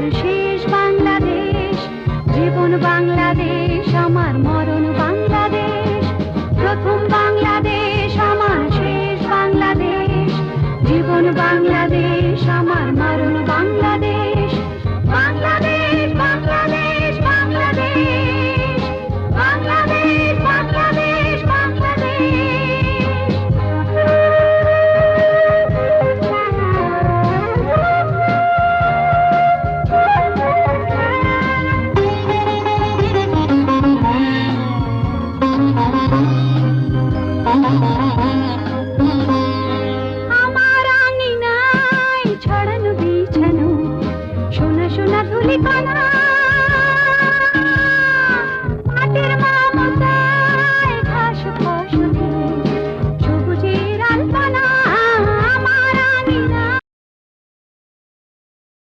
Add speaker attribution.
Speaker 1: আমার শেষ বাংলাদেশ, জীবন বাংলাদেশ আমার মরণ বাংলাদেশ। প্রথম বাংলাদেশ আমার শেষ বাংলাদেশ, জীবন বাংলাদেশ আমার মরণ বাংলাদেশ। বাংলাদেশ বাংলাদেশ বাংলাদেশ, বাংলাদেশ বাংলাদেশ আমার আঙিনায় ছড়ানো বিছানো সোনা সোনা ধুলি কণা।